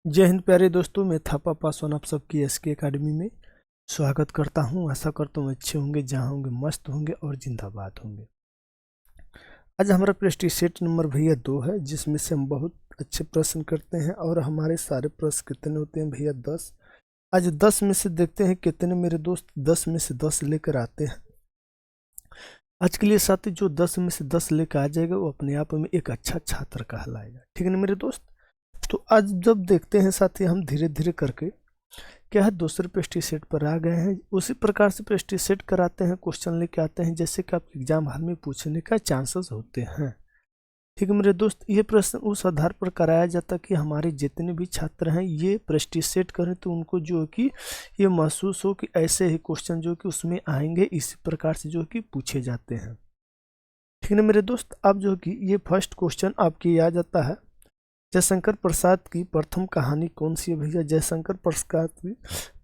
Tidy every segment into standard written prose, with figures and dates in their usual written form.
जय हिंद प्यारे दोस्तों, मैं थापा पासवान आप सबकी एसके एकेडमी में स्वागत करता हूं। आशा करता हूं अच्छे होंगे, जहां होंगे मस्त होंगे और जिंदाबाद होंगे। आज हमारा प्रश्न सेट नंबर भैया 2 है, जिसमें से हम बहुत अच्छे प्रश्न करते हैं। और हमारे सारे प्रश्न कितने होते हैं भैया? 10। आज 10 में से देखते हैं कितने मेरे दोस्त 10 में से 10 लेकर आते हैं। आज के लिए साथी जो 10 में से 10 लेकर आ जाएगा वो अपने आप में एक अच्छा छात्र कहलाएगा। ठीक है ना मेरे दोस्त? तो आज जब देखते हैं साथी, हम धीरे धीरे करके क्या है दूसरे पेस्टी सेट पर आ गए हैं। उसी प्रकार से पेस्टी सेट कराते हैं, क्वेश्चन लेके आते हैं जैसे कि आपके एग्जाम हॉल में पूछने का चांसेस होते हैं। ठीक है मेरे दोस्त, ये प्रश्न उस आधार पर कराया जाता है कि हमारे जितने भी छात्र हैं ये पेस्टी सेट करें तो उनको जो है कि ये महसूस हो कि ऐसे ही क्वेश्चन जो कि उसमें आएंगे, इसी प्रकार से जो कि पूछे जाते हैं। ठीक है ना मेरे दोस्त? अब जो कि ये फर्स्ट क्वेश्चन आपके आ जाता है, जयशंकर प्रसाद की प्रथम कहानी कौन सी है भैया? जयशंकर प्रसाद की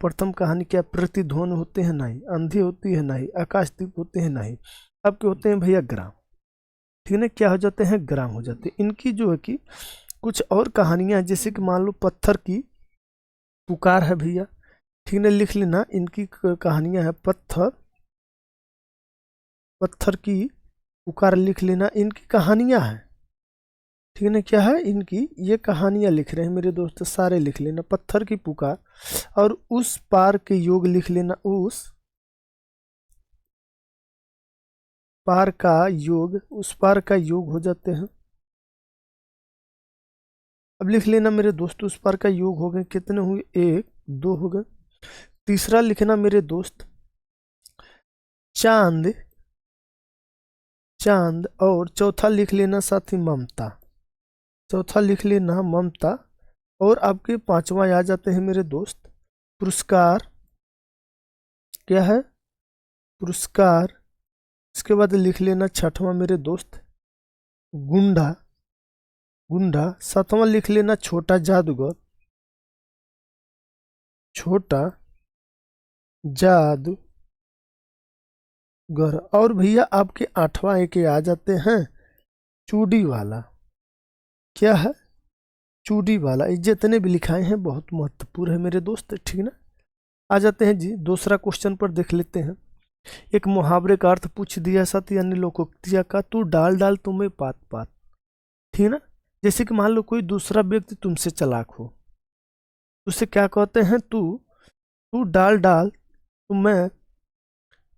प्रथम कहानी क्या प्रतिध्वनि होते हैं? नहीं। अंधी होती है? नहीं। आकाशदीप होते हैं? नहीं। अब क्या होते हैं भैया? ग्राम। ठीक है ना, क्या हो जाते हैं? ग्राम हो जाते हैं। इनकी जो है कि कुछ और कहानियां, जैसे कि मान लो पत्थर की पुकार है भैया। ठीक है ना, लिख लेना। इनकी कहानियां है पत्थर की पुकार, लिख लेना। इनकी कहानियां हैं। ठीक है ना, क्या है? इनकी ये कहानियां लिख रहे हैं मेरे दोस्त, सारे लिख लेना। पत्थर की पुकार और उस पार के योग लिख लेना। उस पार का योग, उस पार का योग हो जाते हैं। अब लिख लेना मेरे दोस्त, उस पार का योग हो गए। कितने हुए? 1 2 हो गए। तीसरा लिखना मेरे दोस्त चांद, चांद। और चौथा लिख लेना साथी ममता। चौथा लिख लेना ममता। और आपके पांचवा आ जाते हैं मेरे दोस्त पुरस्कार। क्या है? पुरस्कार। इसके बाद लिख लेना छठवां मेरे दोस्त गुंडा, गुंडा। सातवां लिख लेना छोटा जादूगर, छोटा जादूगर। और भैया आपके आठवां एक आ जाते हैं चूड़ी वाला। क्या है? चूड़ी वाला। ये जितने भी लिखाए हैं बहुत महत्वपूर्ण है मेरे दोस्त। ठीक है ना? आ जाते हैं जी दूसरा क्वेश्चन पर, देख लेते हैं। एक मुहावरे का अर्थ पूछ दिया साथी, अन्य लोकोक्तिया का। तू डाल डाल तुम्हें पात पात। ठीक है ना? जैसे कि मान लो कोई दूसरा व्यक्ति तुमसे चालाक हो, उसे क्या कहते हैं? तू तू डाल डाल तुम्हें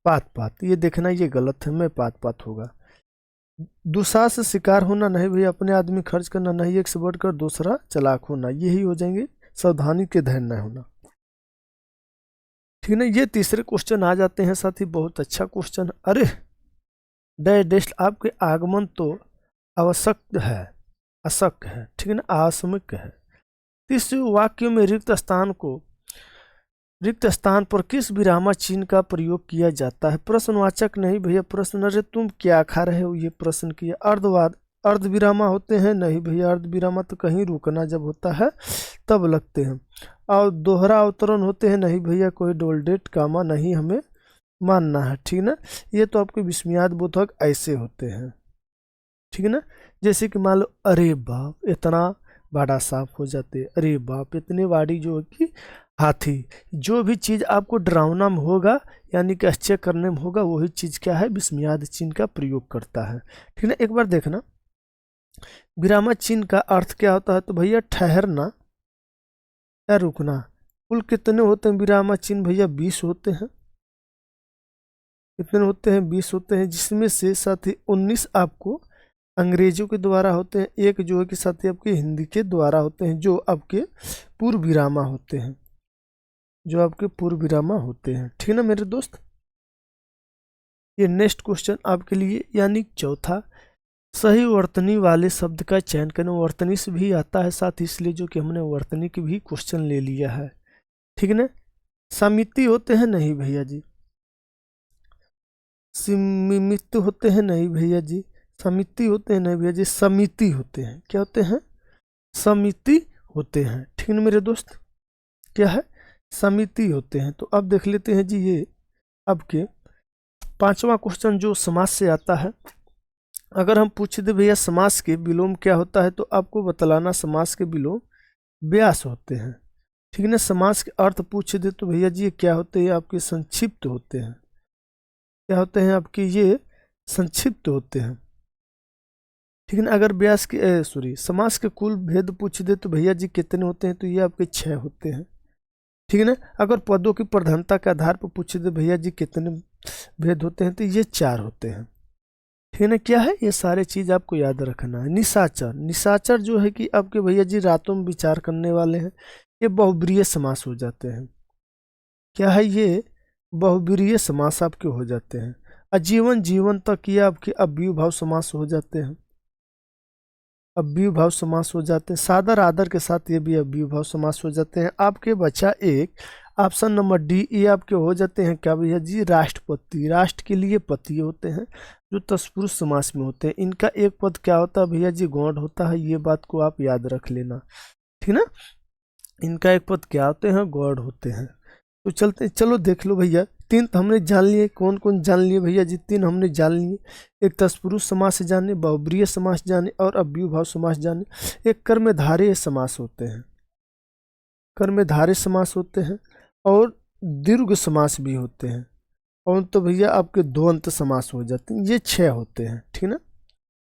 पात पात। ये देखना, ये गलत है, मैं पात पात होगा। दुस्साहस शिकार होना नहीं भैया, अपने आदमी खर्च करना नहीं, एक से बढ़कर दूसरा चालाक होना, यही हो जाएंगे सावधानी के धैर्य न होना। ठीक है ना? ये तीसरे क्वेश्चन आ जाते हैं साथी, बहुत अच्छा क्वेश्चन। अरे डैश आपके आगमन तो आवश्यक है, अशक है। ठीक है ना, आसमिक है। इस वाक्य में रिक्त स्थान पर किस विरामा चिन्ह का प्रयोग किया जाता है? प्रश्नवाचक नहीं भैया, प्रश्न। अरे तुम क्या खा रहे हो, ये प्रश्न किया। अर्ध विरामा होते हैं? नहीं भैया, अर्ध विरामा तो कहीं रुकना जब होता है तब लगते हैं। और दोहरा अवतरण होते हैं? नहीं भैया, कोई डोलडेट कामा नहीं हमें मानना है। ठीक है ना? ये तो आपके विस्मयाद बोधक ऐसे होते हैं। ठीक है ना? जैसे कि मान लो अरे बाप इतना बड़ा सांप हो जाते, अरे बाप इतने बड़ी जो है कि हाथी। जो भी चीज आपको डरावना में होगा यानी कि आश्चर्य करने में होगा, वही चीज क्या है? विस्मयाद चिन्ह का प्रयोग करता है। ठीक है ना? एक बार देखना, विरामा चिन्ह का अर्थ क्या होता है? तो भैया ठहरना या रुकना। कुल कितने होते हैं विरामा चिन्ह भैया? 20 होते हैं। कितने होते हैं? 20 होते हैं, जिसमें से साथ ही 19 आपको अंग्रेजों के द्वारा होते हैं, एक जो है कि साथी आपके हिंदी के द्वारा होते हैं, जो आपके पूर्व विरामा होते हैं, जो आपके पूर्व विरामा होते हैं। ठीक है ना मेरे दोस्त? ये नेक्स्ट क्वेश्चन आपके लिए, यानी चौथा, सही वर्तनी वाले शब्द का चयन करें। वर्तनी से भी आता है साथ, इसलिए जो कि हमने वर्तनी की भी क्वेश्चन ले लिया है। ठीक है ना? समिति होते हैं? नहीं भैया जी। सिमित होते हैं? नहीं भैया जी। समिति होते हैं? नहीं भैया जी। समिति होते हैं। क्या होते हैं? समिति होते हैं। ठीक है ना मेरे दोस्त? क्या है? समिति होते हैं। तो अब देख लेते हैं जी, ये अब के पांचवा क्वेश्चन जो समास से आता है। अगर हम पूछ दे भैया समास के विलोम क्या होता है, तो आपको बतलाना समास के विलोम व्यास होते हैं। ठीक है ना। समास के अर्थ पूछ दे तो भैया जी ये क्या होते हैं आपके संक्षिप्त होते हैं। क्या होते हैं आपके ये संक्षिप्त होते हैं। ठीक है ना। अगर व्यास के समास के कुल भेद पूछ दे तो भैया जी कितने होते हैं तो ये आपके 6 होते हैं। ठीक है ना। अगर पदों की प्रधानता के आधार पर पूछ दे भैया जी कितने भेद होते हैं तो ये 4 होते हैं। ठीक है ना। क्या है ये सारे चीज आपको याद रखना है। निशाचर, निशाचर जो है कि आपके भैया जी रातों में विचार करने वाले हैं, ये बहुब्रीहि समास हो जाते हैं। क्या है ये बहुब्रीहि समास आपके हो जाते हैं। आजीवन, जीवन तक ये आपके अव्ययभाव समास हो जाते हैं। अव्ययभाव समास हो जाते हैं। सादर आदर के साथ ये भी अव्ययभाव समास हो जाते हैं। आपके बचा एक ऑप्शन नंबर डी, ये आपके हो जाते हैं क्या भैया जी राष्ट्रपति। राष्ट्र के लिए पति होते हैं जो तत्पुरुष समास में होते हैं। इनका एक पद क्या होता है भैया जी गौण होता है, ये बात को आप याद रख लेना। ठीक ना। इनका एक पद क्या होते हैं गौड़ होते हैं। तो चलते, चलो देख लो भैया। 3 तो हमने जान लिए, कौन कौन जान लिए भैया जी 3 हमने जान लिए। एक तत्पुरुष समास जाने, बहुब्रीहि समास जाने और अव्ययभाव समास जाने। एक कर्मधारय समास होते हैं, कर्मधारय समास होते हैं और दीर्घ समास भी होते हैं। और तो भैया आपके द्वंद्व समास हो जाते हैं। ये 6 होते हैं। ठीक ना।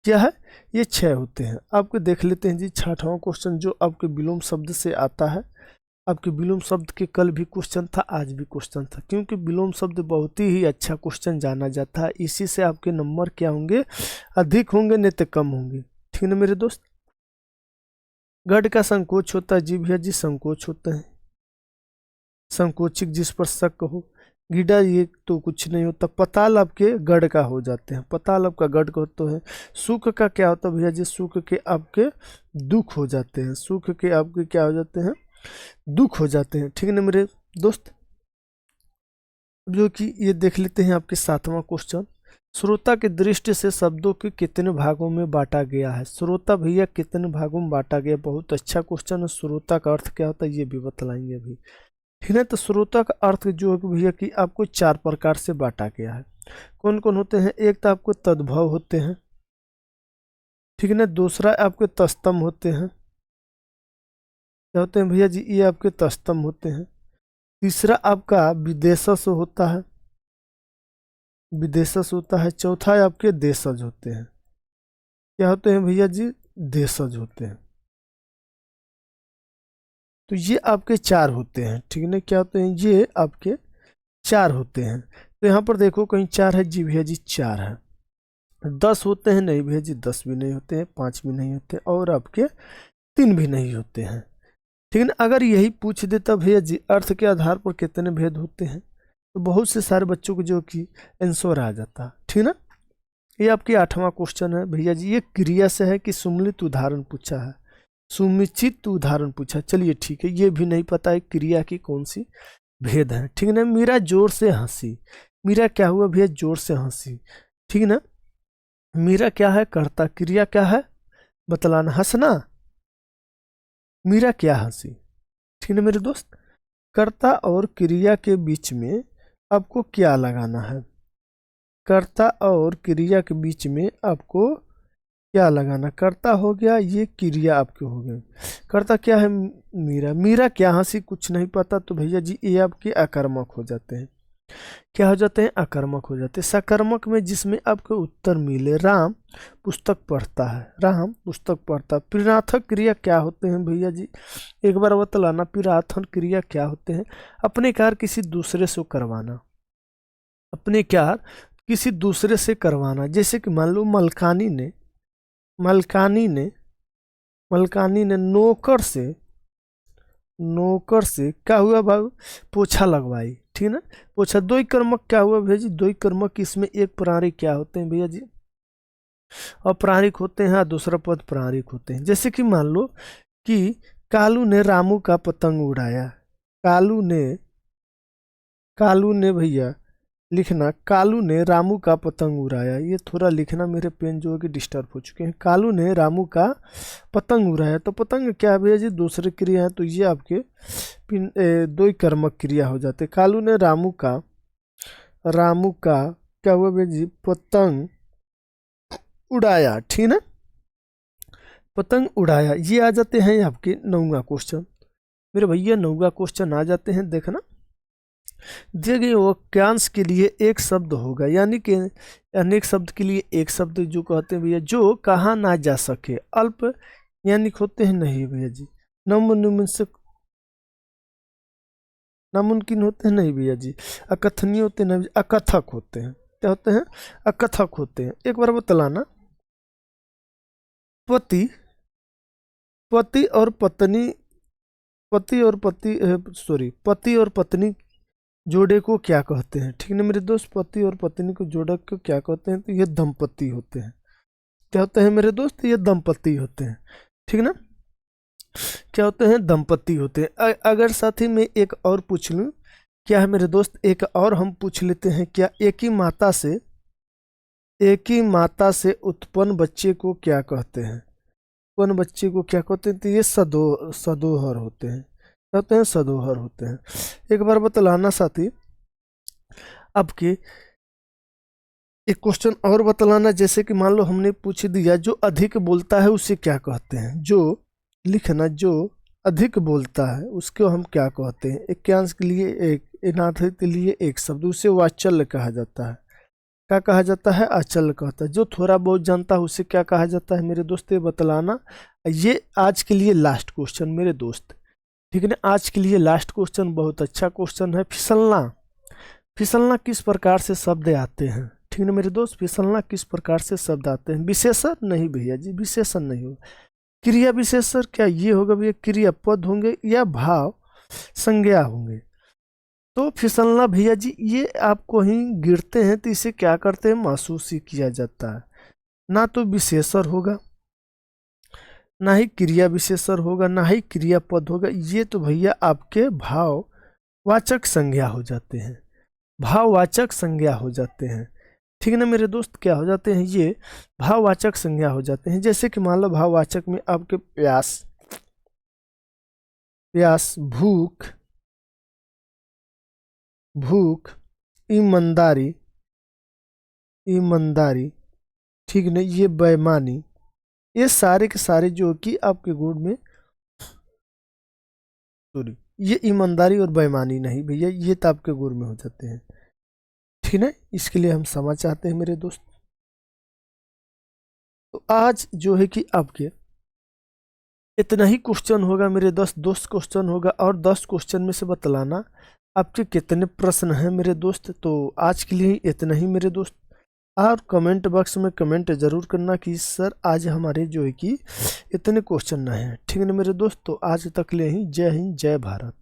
क्या है ये 6 होते हैं। आपके देख लेते हैं जी 6वां क्वेश्चन जो आपके विलोम शब्द से आता है। आपके विलोम शब्द के कल भी क्वेश्चन था, आज भी क्वेश्चन था, क्योंकि विलोम शब्द बहुत ही अच्छा क्वेश्चन जाना जाता है। इसी से आपके नंबर क्या होंगे अधिक होंगे, नहीं तो कम होंगे। ठीक है मेरे दोस्त। गढ़ का संकोच होता है जी भैया जी संकोच होता है। संकोचिक जिस पर शक हो। गीडा ये तो कुछ नहीं होता। पताल आपके गढ़ का हो जाते हैं, पताल आपका गढ़ का होता है। सुख का क्या होता है भैया जी सुख के आपके दुख हो जाते हैं। सुख के आपके क्या हो जाते हैं दुख हो जाते हैं। ठीक है ना मेरे दोस्त। जो कि ये देख लेते हैं आपके 7वां क्वेश्चन। श्रोता की दृष्टि से शब्दों के कितने भागों में बांटा गया है। श्रोता भैया कितने भागों में बांटा गया, बहुत अच्छा क्वेश्चन है। श्रोता का अर्थ क्या होता है ये भी बतलाएंगे अभी। ठीक है। तो श्रोता का अर्थ जो है भैया कि आपको 4 प्रकार से बांटा गया है। कौन कौन होते हैं। एक तो आपको तद्भव होते हैं। ठीक है ना। दूसरा आपके तस्तम होते हैं। क्या होते हैं भैया जी ये आपके तस्तम होते हैं। तीसरा आपका विदेशस होता है, विदेशस होता है। चौथा आपके देशज होते हैं। क्या होते हैं भैया जी देशज होते हैं। तो ये आपके 4 होते हैं। ठीक है ना। क्या होते हैं ये आपके 4 होते हैं। तो यहाँ पर देखो कहीं 4 है जी भैया जी 4 है। 10 होते हैं नहीं भैया जी 10 भी नहीं होते हैं, 5 भी नहीं होते और आपके 3 भी नहीं होते हैं। ठीक है ना। अगर यही पूछ देता भैया जी अर्थ के आधार पर कितने भेद होते हैं तो बहुत से सारे बच्चों को जो कि आंसर आ जाता। ठीक ना। ये आपकी 8वां क्वेश्चन है भैया जी। ये क्रिया से है कि सुमिलित उदाहरण पूछा है, सुनिश्चित उदाहरण पूछा। चलिए ठीक है, ये भी नहीं पता है क्रिया की कौन सी भेद है। ठीक है ना। मीरा जोर से हंसी। मीरा क्या हुआ भैया जोर से हंसी। ठीक है ना। मीरा क्या है कर्ता, क्रिया क्या है बतलाना हंसना। मीरा क्या हंसी। ठीक है मेरे दोस्त। कर्ता और क्रिया के बीच में आपको क्या लगाना है। कर्ता और क्रिया के बीच में आपको क्या लगाना। कर्ता हो गया, ये क्रिया आपके हो गए। कर्ता क्या है मीरा। मीरा क्या हंसी कुछ नहीं पता तो भैया जी ये आपके अकर्मक हो जाते हैं। क्या हो जाते हैं अकर्मक हो जाते हैं। सकर्मक में जिसमें आपको उत्तर मिले। राम पुस्तक पढ़ता है, राम पुस्तक पढ़ता है। प्रिणार्थक क्रिया क्या होते हैं भैया जी एक बार बतलाना। प्रिणार्थक क्रिया क्या होते हैं। अपने कार्य किसी दूसरे से करवाना, अपने कार्य किसी दूसरे से करवाना। जैसे कि मान लो मलकानी ने मलकानी ने नौकर से क्या हुआ बाबू पोछा लगवाई। ठीक है ना। पोछा दो ही कर्मक क्या हुआ भैया जी दो ही कर्मक। इसमें एक प्राणिक क्या होते हैं भैया जी अप्राणिक होते हैं, दूसरा पद प्राणिक होते हैं। जैसे कि मान लो कि कालू ने रामू का पतंग उड़ाया। कालू ने भैया लिखना कालू ने रामू का पतंग उड़ाया। ये थोड़ा लिखना मेरे पेन जो है कि डिस्टर्ब हो चुके हैं। कालू ने रामू का पतंग उड़ाया तो पतंग क्या भैया जी दूसरी क्रिया है तो ये आपके दो ही कर्मक क्रिया हो जाते। कालू ने रामू का क्या हुआ भैया जी पतंग उड़ाया। ठीक ना। पतंग उड़ाया। ये आ जाते हैं आपके 9वां क्वेश्चन। मेरे भैया 9वां क्वेश्चन आ जाते हैं। देखना, दिए गए वाक्यांश के लिए एक शब्द होगा, यानी कि अनेक शब्द के लिए एक शब्द जो कहते हैं भैया, जो कहा ना जा सके। अल्प यानी होते हैं नहीं भैया जी, नामुमकिन होते हैं नहीं भैया जी, अकथनीय होते हैं नहीं, अकथक होते हैं। क्या होते हैं? अकथक होते हैं। एक बार बतलाना, पति पति और पत्नी, पति और पत्नी जोड़े को क्या कहते हैं? ठीक ना मेरे दोस्त, पति और पत्नी को जोड़े को क्या कहते हैं? तो ये दंपति होते हैं। क्या होते हैं मेरे दोस्त? ये दंपति होते हैं। ठीक ना, क्या होते हैं? दंपति होते हैं। अगर साथी में एक और पूछ लूं, क्या है मेरे दोस्त? एक और हम पूछ लेते हैं, क्या एक ही माता से उत्पन्न बच्चे को क्या कहते हैं? उत्पन्न बच्चे को क्या कहते हैं? तो ये सदोहर होते हैं। क्या होते हैं? सदोहर होते हैं। एक बार बतलाना साथी, आपके एक क्वेश्चन और बतलाना, जैसे कि मान लो हमने पूछ दिया, जो अधिक बोलता है उसे क्या कहते हैं? जो लिखना, जो अधिक बोलता है उसको हम क्या कहते हैं? वाक्यांश के लिए एक, अनार्थ के लिए एक शब्द, उसे वाच्य कहा जाता है। क्या कहा जाता है? आचल कहता है। जो थोड़ा बहुत जानता है उसे क्या कहा जाता है मेरे दोस्त? ये बतलाना। ये आज के लिए लास्ट क्वेश्चन मेरे दोस्त, ठीक है ना, आज के लिए लास्ट क्वेश्चन। बहुत अच्छा क्वेश्चन है। फिसलना किस प्रकार से शब्द आते हैं? ठीक है मेरे दोस्त, फिसलना किस प्रकार से शब्द आते हैं? विशेषण नहीं भैया जी, विशेषण नहीं होगा। क्रिया विशेषण क्या ये होगा भैया? क्रियापद होंगे या भाव संज्ञा होंगे। तो फिसलना भैया जी, ये आप कहीं गिरते हैं तो इसे क्या करते हैं? महसूस ही किया जाता है। ना तो विशेषण होगा, ना ही क्रिया विशेषण होगा, ना ही क्रियापद होगा। ये तो भैया आपके भाववाचक संज्ञा हो जाते हैं, भाववाचक संज्ञा हो जाते हैं। ठीक है ना मेरे दोस्त, क्या हो जाते हैं? ये भाववाचक संज्ञा हो जाते हैं। जैसे कि मान लो भाववाचक में आपके प्यास, भूख, ईमानदारी, ठीक ना, ये बेईमानी, ये सारे के सारे जो कि आपके गुण में, सॉरी, ये ईमानदारी और बेईमानी नहीं भैया, ये तो आपके गुण में हो जाते हैं। ठीक है, इसके लिए हम समझ चाहते हैं मेरे दोस्त। तो आज जो है कि आपके इतना ही क्वेश्चन होगा मेरे 10 क्वेश्चन होगा, और 10 क्वेश्चन में से बतलाना आपके कितने प्रश्न हैं मेरे दोस्त। तो आज के लिए इतना ही मेरे दोस्त, और कमेंट बॉक्स में कमेंट जरूर करना कि सर आज हमारे जो है कि इतने क्वेश्चन नहीं हैं। ठीक है ना मेरे दोस्त, तो आज तक ले ही जय हिंद, जय भारत।